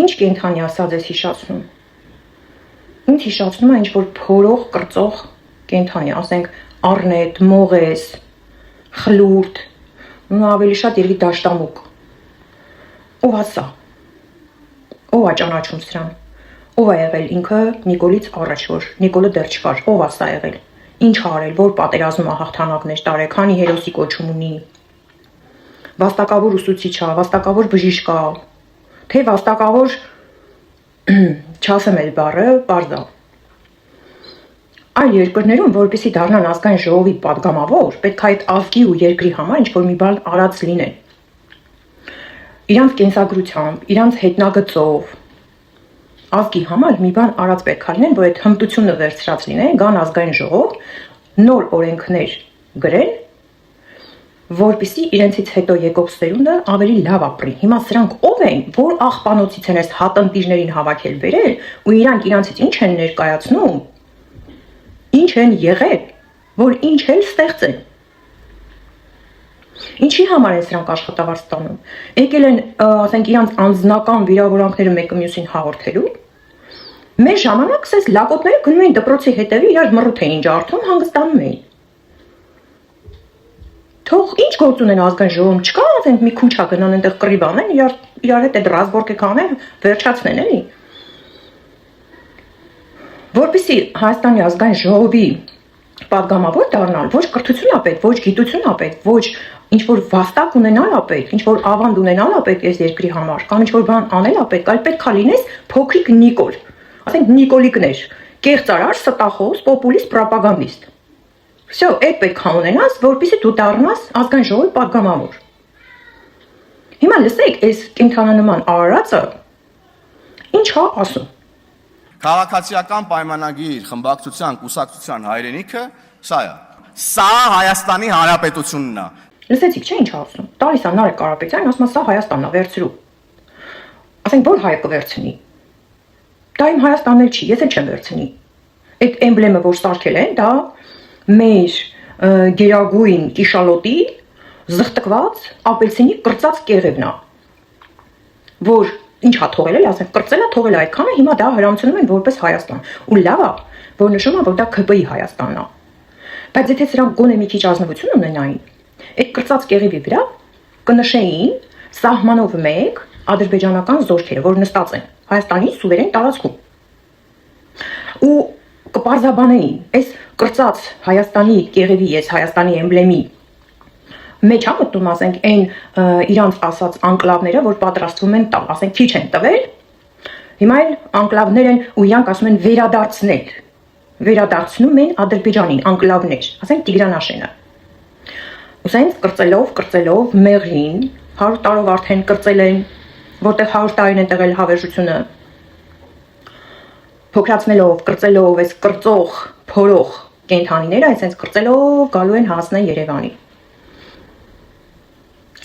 Ինչ կենդանի ասած ես հիշացնում։ Ինձ հիշացնում է ինչ-որ փորող, կրծող կենդանի, ասենք առնետ, մողես, խլուրդ, ավելի շատ երևի դաշտամուկ։ Ով է սա։ Ով է ճանաչում սրան։ Ով է եղել ինքը Նիկոլից առաջ, որ Նիկոլը դեռ չկար։ Ով է սա եղել։ Ինչ է արել, որ պատերազմում է հաղթանակներ տարել, քանի հերոսի կոչում ունի։ Վաստակավոր ուսուցիչ է, վաստակավոր բժիշկ է, թե վաստակավոր չասեմ այդ բառը, պարզ է։ Այլ երկրներում, որպեսզի դառնան ազգային ժողովի պատգամավոր, պետք է այդ ազգի ու երկրի համար ինչ-որ մի բան արած լինեն։ Իրանց կենսագրությամբ, իրանց հետնագծով, ազգի համար մի բան արած պետք է լինեն, որ այդ հմտությունը վերցրած լինեն, գան ազգային ժողով, նոր օրենքներ գրեն, որպեսզի իրենցից հետո եկող սերունդը ավելի լավ ապրի։ Հիմա սրանք ով են, որ աղբանոցից են այս հատընտիրներին հավաքել բերել ու իրանք իրանցից ինչ են ներկայացնում, ինչ են եղել, որ ինչ էլ ստեղծեն։ Ինչի համար են սրանք աշխատավարձ ստանում։ Եկել են, ասենք, իրանց անձնական վիրավորանքները մեկը մյուսին հաղորդելու։ Մեր ժամանակ սես լակոտները գնում էին դպրոցի հետևի, իրար մռութ էին ջարդում, հանգստանում էին։ Թող ինչ գործ ունեն ազգային ժողովում, չկա, ասենք մի քուչա գնան այնտեղ կռիվ անեն, իրար հետ այդ ռազմորկը կանեն, վերջացնեն, էլի։ Որպեսզի Հայաստանի ազգային ժողովի պատգամավոր դառնալ, ոչ կրթություն է պետք, ոչ գիտություն է պետք, ոչ ինչ-որ վաստակ ունենալ է պետք, ինչ-որ ավանդ ունենալ է պետք այս երկրի համար, կամ ինչ-որ բան անել է պետք, այլ պետք է լինես փոքրիկ Նիկոլ, ասենք Նիկոլիկներ, կեղծարար, ստախոս, պոպուլիստ, պրոպագանդիստ։ Всё, այդ պետք է ունենաս, որպեսզի դու դառնաս ազգային ժողովի պատգամավոր։ Հիմա լսեք, այս կենդանանման արարածը ինչ է ասում։ Քաղաքացիական պայմանագիր խմբակցության կուսակցության հայրենիքը սա է։ Սա Հայաստանի Հանրապետությունն է։ Լսեցիք, չէ՞ ինչ ասում։ Տալիս է Նարեկ Կարապետյանն, ասում է սա Հայաստանն է, վերցրու։ Ասենք որ հայը կվերցնի։ Դա իմ Հայաստանն էլ չի, ես էլ չեմ վերցնի։ Այդ էմբլեմը, որ սարքել են, դա մեր գերագույն կիշալոտի զղթկված ապելսինի կրծած կեղևն է, որ ինչ է թողել էլ, ասենք կրծել է, թողել է այդքանը, հիմա դա հրամցնում են որպես Հայաստան։ Ու լավ է, որ նշում է, որ դա ՔՊ-ի Հայաստանն է։ Բայց եթե սրանք գոնե մի քիչ ազնվություն ունենային, այդ կրծած կեղևի վրա կնշեին սահմանով մեկ ադրբեջանական զորքերը, որ նստած են Հայաստանի սուվերեն տարածքում։ Ու կպարզաբանեին, այս կրծած Հայաստանի կեղևի, այս Հայաստանի էմբլեմի մեջ է մտնում, ասենք, այն իրանց ասած անկլավները, որ պատրաստվում են տալ, ասենք, քիչ են տվել, հիմա էլ անկլավներ են ու իրանք ասում են վերադարձնել, վերադարձնում են Ադրբեջանին անկլավներ, ասենք Տիգրանաշենը։ Ու սենց կրծելով, մեղրին, 100 տարով արդեն կրծել են, որտեղ 100 տարին են տղել հավերժությունը, փոքրացնելով, կրծելով, այս կրծող, փորող կենդանիները, այս կրծելով գալու են հասնեն Երևանի։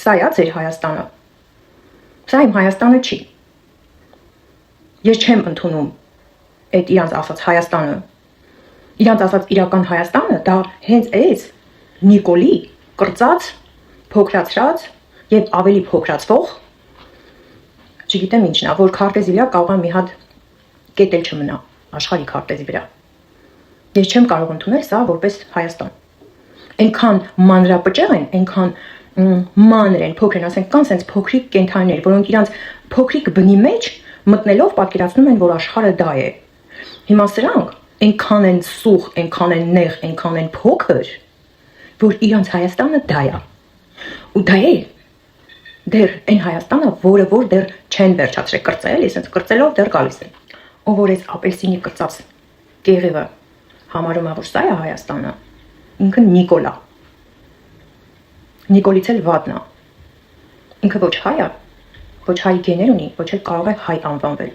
Սա է ձեր Հայաստանը։ Սա իմ Հայաստանը չի։ Ես չեմ ընդունում այդ իրանց ասած Հայաստանը։ Իրանց ասած իրական Հայաստանը դա հենց այս Նիկոլի կրծած, փոքրացրած եւ ավելի փոքրացվող, չգիտեմ ինչն է, որ քարտեզի վրա կարող է մի հատ կետել չմնա աշխարհի քարտեզի վրա։ Ես չեմ կարող ընդունել սա որպես Հայաստան։ Այնքան մանրապճեղ են, այնքան մանր են, փոքր են, ասենք կան սենց փոքրիկ կենդանիներ, որոնք իրանց փոքրիկ բնի մեջ մտնելով պատկերացնում են, որ աշխարհը դա է։ Հիմա սրանք այնքան են սուղ, այնքան են նեղ, այնքան են փոքր, որ իրանց Հայաստանը դա է։ Ու դա է դեռ այն Հայաստանը, որը որ դեռ չեն վերջացրել կրծել, ես ասենց կրծելով դեռ գալիս են։ Ով որ այս ապելսինի կրծած կեղևը համարում է, որ սա է Հայաստանը, ինքը Նիկոլ է։ Նիկոլից էլ վատն է։ Ինքը ոչ հայ է, ոչ հայ գեներ ունի, ոչ էլ կարող է հայ անվանվել։